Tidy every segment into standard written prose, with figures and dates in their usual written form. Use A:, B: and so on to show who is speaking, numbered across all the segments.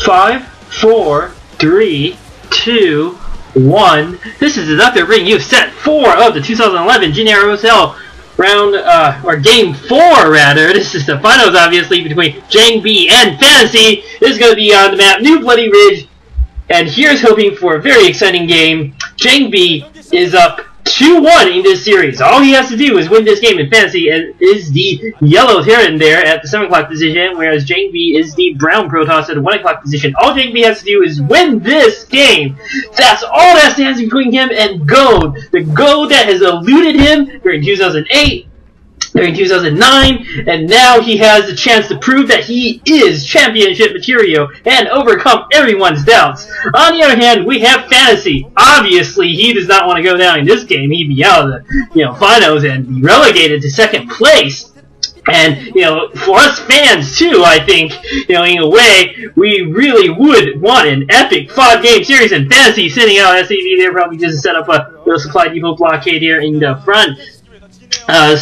A: 5, 4, 3, 2, 1. This is Deducter bringing you set 4 of the 2011 JinAir OSL round, or game 4 rather. This is the finals, obviously, between Jangbi and Fantasy. This is going to be on the map New Bloody Ridge, and here's hoping for a very exciting game. Jangbi is up 2-1 in this series. All he has to do is win this game in Fantasy, and is the yellow Terran there at the 7 o'clock position, whereas Jangbi is the brown Protoss at the 1 o'clock position. All Jangbi has to do is win this game. That's all that stands between him and gold. The gold that has eluded him during 2008, during 2009, and now he has a chance to prove that he is championship material and overcome everyone's doubts. On the other hand, we have Fantasy. Obviously, he does not want to go down in this game. He'd be out of the finals and be relegated to 2nd place. And, for us fans too, I think, in a way, we really would want an epic 5-game series in Fantasy. Sending out SAV there, probably just set up a little supply depot blockade here in the front.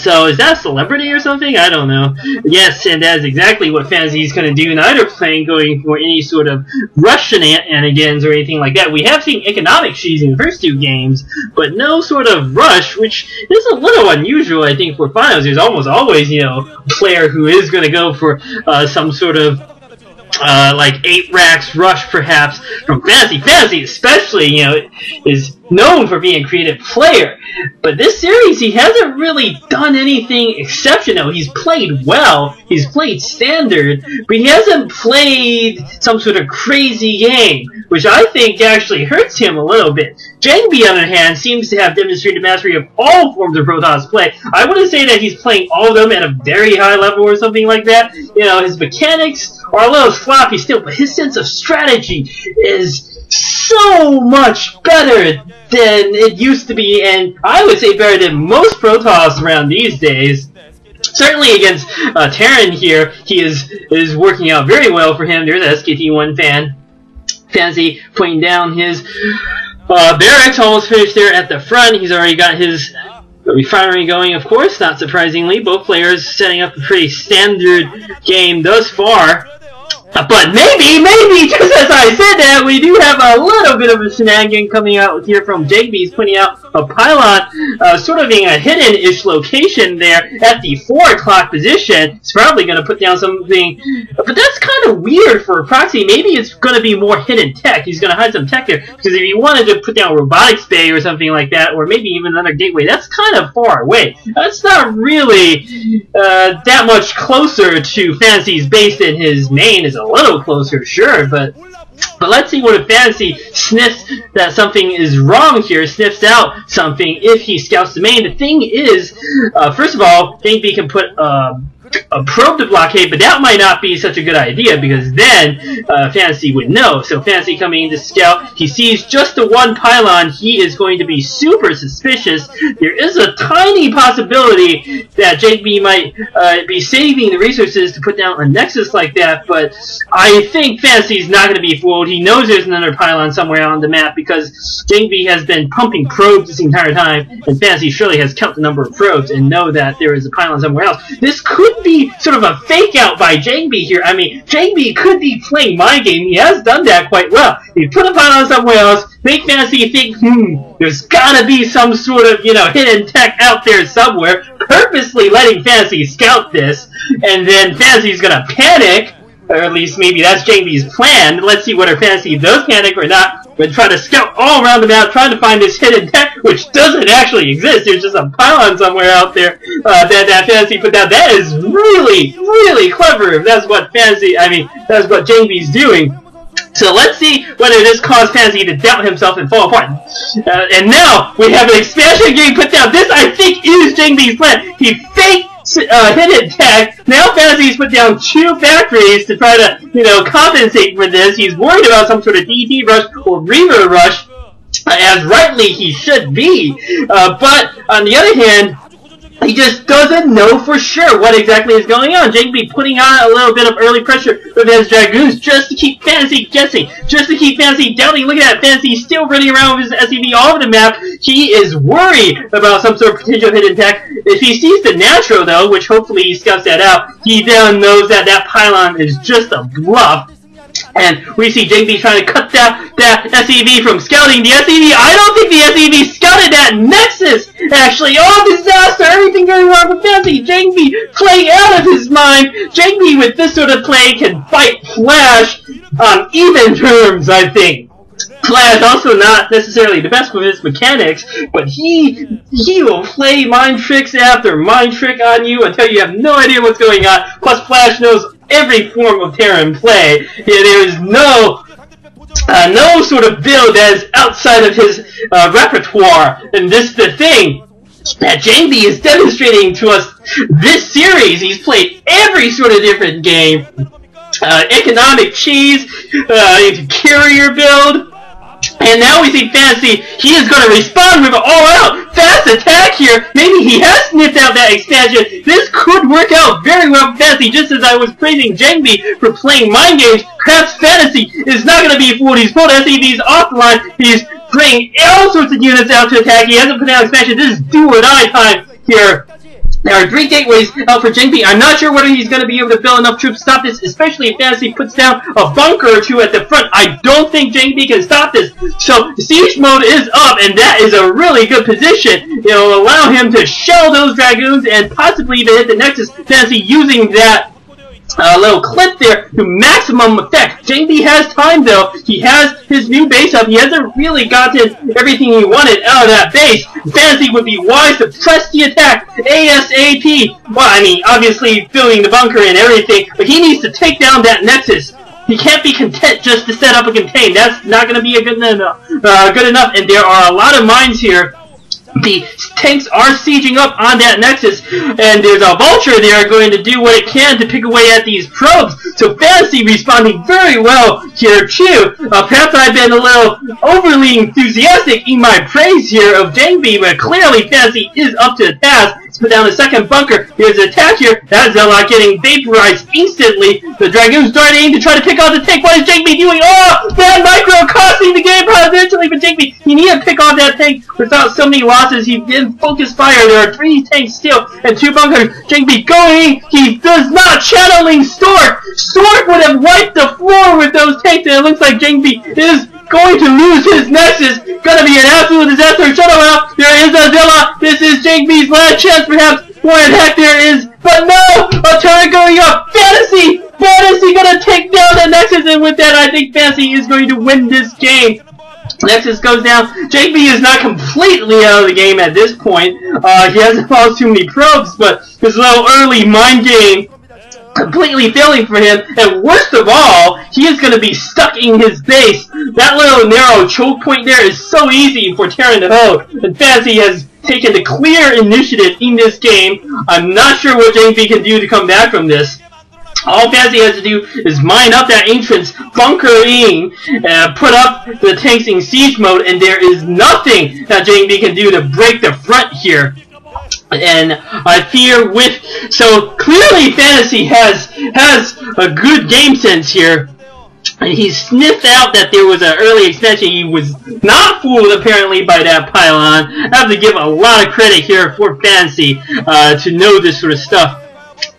A: So is that a celebrity or something? I don't know. Yes, and that's exactly what Fantasy is going to do. Neither playing going for any sort of rush shenanigans or anything like that. We have seen economic sheets in the first 2 games, but no sort of rush, which is a little unusual, I think, for finals. There's almost always, a player who is going to go for some sort of like 8 racks rush, perhaps, from Fantasy. Fantasy, especially, is known for being a creative player. But this series, he hasn't really done anything exceptional. He's played well, he's played standard, but he hasn't played some sort of crazy game, which I think actually hurts him a little bit. Jangbi, on the other hand, seems to have demonstrated mastery of all forms of Protoss play. I wouldn't say that he's playing all of them at a very high level or something like that. His mechanics are a little sloppy still, but his sense of strategy is so much better than it used to be, and I would say better than most Protoss around these days. Certainly against Terran here, he is working out very well for him. There's an SKT1 fan. Fantasy putting down his barracks, almost finished there at the front. He's already got his refinery going, of course, not surprisingly. Both players setting up a pretty standard game thus far. But maybe, just as I said that, we do have a little bit of a shenanigan coming out here from Jangbi. He's putting out a pylon, sort of being a hidden-ish location there at the 4 o'clock position. He's probably going to put down something, but that's kind of weird for a proxy. Maybe it's going to be more hidden tech. He's going to hide some tech there, because if he wanted to put down a robotics bay or something like that, or maybe even another gateway, that's kind of far away. That's not really that much closer to Fantasy's base than his main is. A little closer, sure, but let's see what if Fantasy sniffs that something is wrong here, sniffs out something if he scouts the main. The thing is, first of all, Jangbi can put a probe to blockade, but that might not be such a good idea, because then Fantasy would know. So Fantasy coming in to scout, he sees just the 1 pylon, he is going to be super suspicious. There is a tiny possibility that Jangbi might be saving the resources to put down a nexus like that, but I think Fantasy's not going to be fooled. He knows there's another pylon somewhere on the map, because Jangbi has been pumping probes this entire time, and Fantasy surely has counted the number of probes and know that there is a pylon somewhere else. This could be sort of a fake out by Jangbi here. I mean, Jangbi could be playing my game. He has done that quite well. He put a pylon somewhere else, make Fantasy think, there's gotta be some sort of, hidden tech out there somewhere, purposely letting Fantasy scout this, and then Fantasy's gonna panic, or at least maybe that's Jangbi's plan. Let's see whether Fantasy does panic or not. We're trying to scout all around the map, trying to find this hidden tech, which doesn't actually exist. There's just a pylon somewhere out there that Fantasy put down. That is really, really clever. If that's what that's what Jangbi's doing. So let's see whether this caused Fantasy to doubt himself and fall apart. And now we have an expansion getting put down. This, I think, is Jangbi's plan. He faked hidden tech. Now Fantasy's put down 2 factories to try to, compensate for this. He's worried about some sort of DT rush or Reaver rush, as rightly he should be. But on the other hand, he just doesn't know for sure what exactly is going on. Jangbi putting on a little bit of early pressure with his Dragoons just to keep Fantasy guessing, just to keep Fantasy doubting. Look at that, Fantasy still running around with his SCV all over the map. He is worried about some sort of potential hidden attack. If he sees the Natural, though, which hopefully he scouts that out, he then knows that that pylon is just a bluff. And we see Jangbi trying to cut that SCV from scouting the SCV. I don't think the SCV scouted that Nexus, actually. Oh, disaster! Everything going wrong with Fantasy. Jangbi playing out of his mind. Jangbi with this sort of play can fight Flash on even terms, I think. Flash also not necessarily the best with his mechanics, but he will play mind tricks after mind trick on you until you have no idea what's going on. Plus, Flash knows every form of Terran play. Yeah, there is no sort of build that is outside of his repertoire, and this is the thing that Jangbi is demonstrating to us this series. He's played every sort of different game. Economic cheese, carrier build. And now we see Fantasy, he is going to respond with an all-out fast attack here. Maybe he has sniffed out that expansion. This could work out very well for Fantasy, just as I was praising Jangbi for playing mind games. Perhaps Fantasy is not going to be fooled. He's pulled SCVs off the line. He's bringing all sorts of units out to attack. He hasn't put out expansion. This is do-or-die time here. There are 3 gateways out for Jangbi. I'm not sure whether he's going to be able to build enough troops to stop this, especially if Fantasy puts down a bunker or 2 at the front. I don't think Jangbi can stop this. So siege mode is up, and that is a really good position. It'll allow him to shell those Dragoons and possibly even hit the Nexus. Fantasy using that little clip there to maximum effect. Jangbi has time though. He has his new base up. He hasn't really gotten everything he wanted out of that base. Fantasy would be wise to press the attack ASAP. Well, I mean, obviously filling the bunker and everything, but he needs to take down that Nexus. He can't be content just to set up a contain. That's not going to be good enough. And there are a lot of mines here. The tanks are sieging up on that Nexus, and there's a Vulture there going to do what it can to pick away at these probes. So Fantasy responding very well here too. Perhaps I've been a little overly enthusiastic in my praise here of Jangbi, but clearly Fantasy is up to the task. Let's put down the second bunker. Here's an attack here. That Zealot getting vaporized instantly. The Dragoons darting to try to pick off the tank. What is Jangbi doing? Oh, bad micro costing the game potentially for Jangbi. He needed to pick off that tank without so many losses. He didn't focus fire. There are 3 tanks still and 2 bunkers. Jangbi going. He does not channeling Stork. Stork would have wiped the floor with those tanks, and it looks like Jangbi is going to lose his Nexus. Gonna be an absolute disaster. Shut him out. There is a Zilla. This is Jangbi's last chance, perhaps. What the heck there is. But no! A turret going up. Fantasy gonna take down the Nexus, and with that, I think Fantasy is going to win this game. Nexus goes down. Jangbi is not completely out of the game at this point. He hasn't lost too many probes, but his little early mind game completely failing for him, and worst of all, he is going to be stuck in his base. That little narrow choke point there is so easy for Terran to hold, and Fantasy has taken the clear initiative in this game. I'm not sure what Jangbi can do to come back from this. All Fantasy has to do is mine up that entrance, bunker in, put up the tanks in siege mode, and there is nothing that Jangbi can do to break the front here. And I fear so clearly Fantasy has a good game sense here. And he sniffed out that there was an early expansion. He was not fooled apparently by that pylon. I have to give a lot of credit here for Fantasy to know this sort of stuff.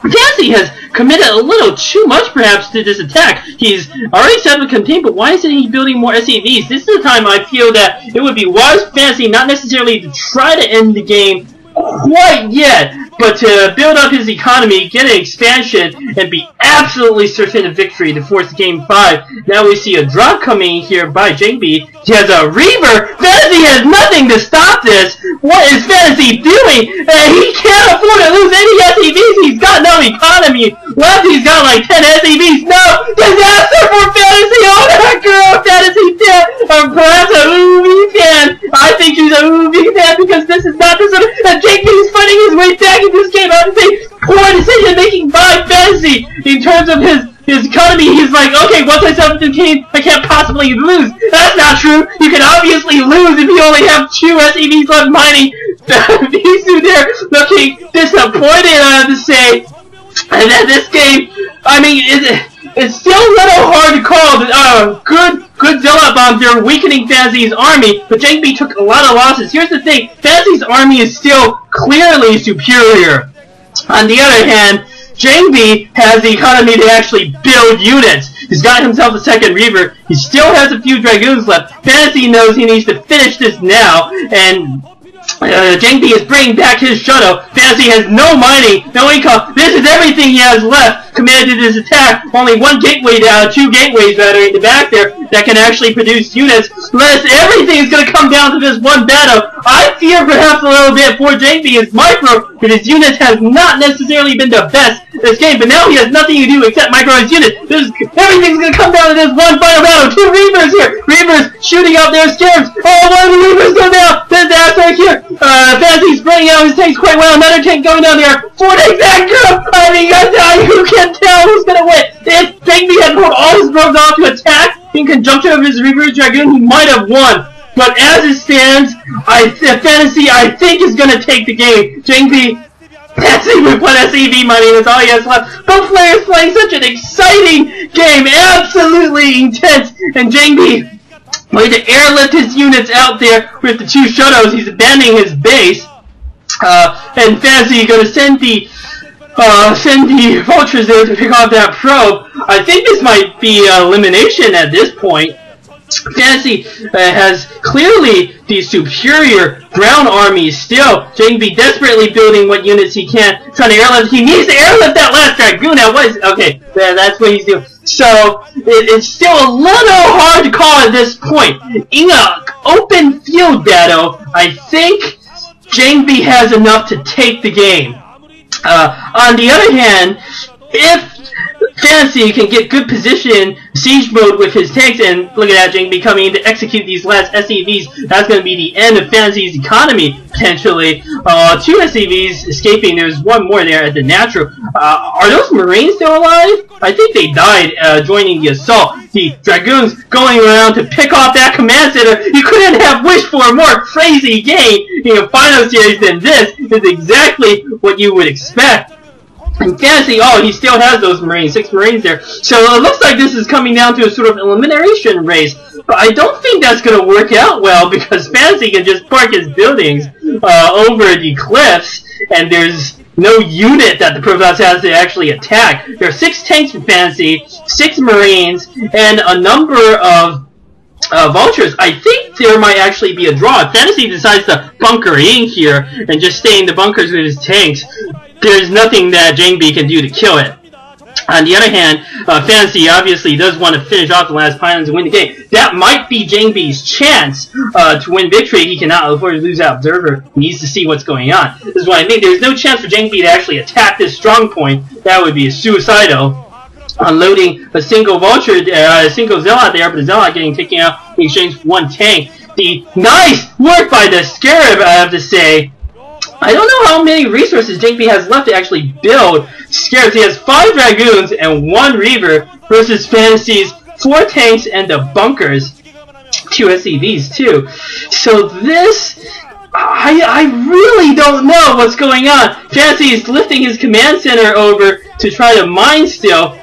A: Fantasy has committed a little too much perhaps to this attack. He's already set up a contain, but why isn't he building more SCVs? This is the time I feel that it would be wise for Fantasy not necessarily to try to end the game quite yet, but to build up his economy, get an expansion, and be absolutely certain of victory to force Game 5. Now we see a drop coming here by Jangbi. He has a Reaver! Fantasy has nothing to stop this! What is Fantasy doing? He can't afford to lose any SCVs! He's got no economy left! He's got like 10 SCVs! No! Disaster for Fantasy! Oh, that girl! Fantasy fan! Or perhaps a Ubi fan! I think she's a Ubi fan because this is not the sort of... Jangbi is fighting his way back in this game. I would say poor decision making by Fantasy in terms of his his economy, he's like, okay, once I set up the team, I can't possibly lose. That's not true. You can obviously lose if you only have 2 SEVs left mining. Visu there looking disappointed, I have to say. And then this game, I mean, it's still a little hard to call. Good Zealot bombs. They're weakening Fantasy's army, but Jangbi took a lot of losses. Here's the thing: Fantasy's army is still clearly superior. On the other hand, Jangbi has the economy to actually build units. He's got himself a second Reaver. He still has a few Dragoons left. Fantasy knows he needs to finish this now, and Jangbi is bringing back his shuttle. Fantasy has no mining, no income. This is everything he has left. Committed to this attack. Only 1 gateway down, 2 gateways that are in the back there that can actually produce units. Everything is going to come down to this one battle. I fear perhaps a little bit for Jangbi. His micro with his units has not necessarily been the best this game, but now he has nothing to do except micro his units. Everything's going to come down to this one final battle. 2 Reavers here. Reavers shooting out their scarabs. Oh, one of the Reavers go down. There's the right here. Fantasy's bringing out his tanks quite well. Another tank going down there. 4 tanks that group. I mean, who can tell who's going to win? If Jangbi had pulled all his drones off to attack in conjunction with his Reaver Dragoon, he might have won. But as it stands, Fantasy, I think, is going to take the game. Jangbi, Fantasy with 1 SEV money, that's all he has left. Both players playing such an exciting game, absolutely intense, and Jangbi going to airlift his units out there with the 2 shuttles. He's abandoning his base, and Fantasy going to send the vultures there to pick off that probe. I think this might be elimination at this point. Fantasy has clearly the superior ground army still. Jangbi desperately building what units he can, trying to airlift. He needs to airlift that last Dragoon. Now, okay, that's what he's doing. So, it's still a little hard to call at this point. In an open field battle, I think Jangbi has enough to take the game. On the other hand, if Fantasy can get good position siege mode with his tanks, and look at that, Jangbi coming in to execute these last SEVs, that's going to be the end of Fantasy's economy, potentially. 2 SEVs escaping, there's 1 more there at the natural. Are those Marines still alive? I think they died joining the assault. The Dragoons going around to pick off that command center. You couldn't have wished for a more crazy game in a final series than this. It's exactly what you would expect. And Fantasy, he still has those Marines, 6 Marines there. So it looks like this is coming down to a sort of elimination race. But I don't think that's going to work out well, because Fantasy can just park his buildings over the cliffs, and there's no unit that the Protoss has to actually attack. There are 6 tanks for Fantasy, 6 Marines, and a number of vultures. I think there might actually be a draw. If Fantasy decides to bunker in here and just stay in the bunkers with his tanks, there's nothing that Jangbi can do to kill it. On the other hand, Fantasy obviously does want to finish off the last pylons and win the game. That might be Jangbi's chance to win victory. He cannot afford to lose that observer. He needs to see what's going on. This is why I think there's no chance for Jangbi to actually attack this strong point. That would be suicidal. Unloading a single vulture, a single zealot there, but the zealot getting taken out in exchange for 1 tank. The nice work by the Scarab, I have to say. I don't know how many resources Jangbi has left to actually build Scarabs. He has 5 Dragoons and 1 Reaver versus Fantasy's 4 tanks and the bunkers. 2 SEVs too. So this, I really don't know what's going on. Fantasy is lifting his command center over to try to mine still.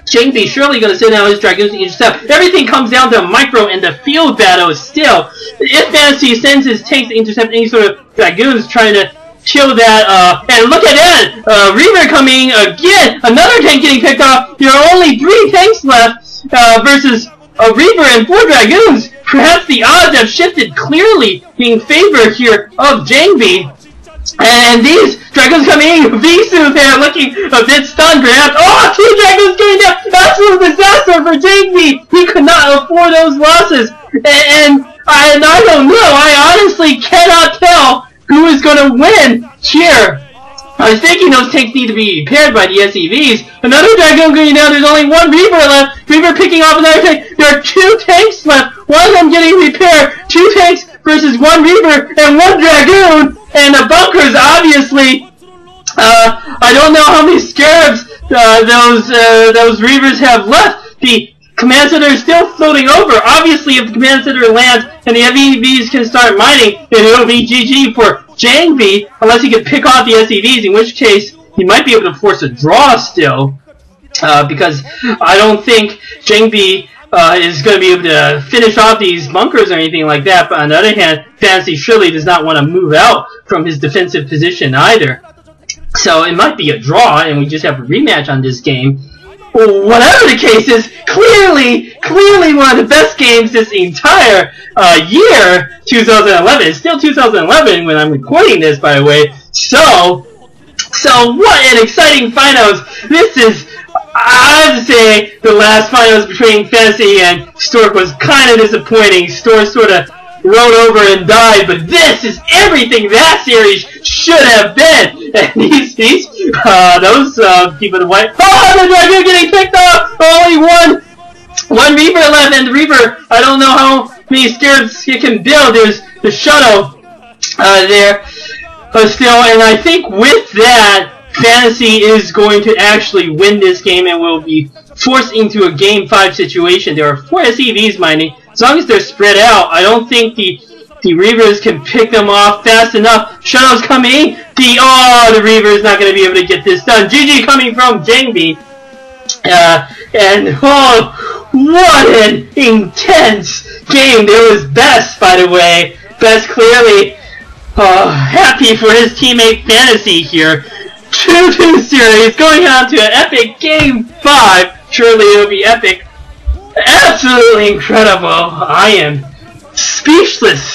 A: Jangbi surely going to send out his Dragoons to intercept. Everything comes down to micro and the field battle still. If Fantasy sends his tanks to intercept any sort of Dragoons trying to kill that, and look at that! Reaver coming again! Another tank getting picked off! There are only 3 tanks left, versus a Reaver and 4 Dragoons! Perhaps the odds have shifted clearly in favor here of Jangbi. And these Dragoons coming in, Visu there looking a bit stunned perhaps. Oh, 2 Dragoons going down! Absolute disaster for Jangbi! He could not afford those losses. And I don't know, I honestly cannot tell who is going to win here. I was thinking those tanks need to be repaired by the SEVs. Another Dragoon going down, there's only 1 Reaver left. Reaver picking off another tank. There are 2 tanks left. 1 of them getting repaired. 2 tanks versus 1 Reaver and 1 Dragoon. And the bunkers, obviously, I don't know how many Scarabs those Reavers have left. The command center is still floating over. Obviously, if the command center lands and the SEVs can start mining, then it'll be GG for Jangbi, unless he can pick off the SEVs, in which case he might be able to force a draw still, because I don't think Jangbi is going to be able to finish off these bunkers or anything like that. But on the other hand, Fantasy surely does not want to move out from his defensive position either. So it might be a draw, and we just have a rematch on this game. Whatever the case is, clearly one of the best games this entire year, 2011. It's still 2011 when I'm recording this, by the way. So what an exciting finals. This is, I have to say, the last finals between Fantasy and Stork was kind of disappointing. Stork sort of rolled over and died, but this is everything that series should have been. And those people in the white. Oh, the Dragoon getting picked off! Only one Reaver left, and the Reaver, I don't know how many scarabs it can build. There's the shuttle there. But still, and I think with that, Fantasy is going to actually win this game and will be forced into a Game 5 situation. There are 4 SEVs mining. As long as they're spread out, I don't think the Reavers can pick them off fast enough. Shuttle's coming. The Reaver is not going to be able to get this done. GG coming from Jangbi. And what an intense game. There was Best, by the way. Best clearly happy for his teammate Fantasy here. 2-2 series going on to an epic Game 5. Surely it'll be epic. Absolutely incredible. I am speechless.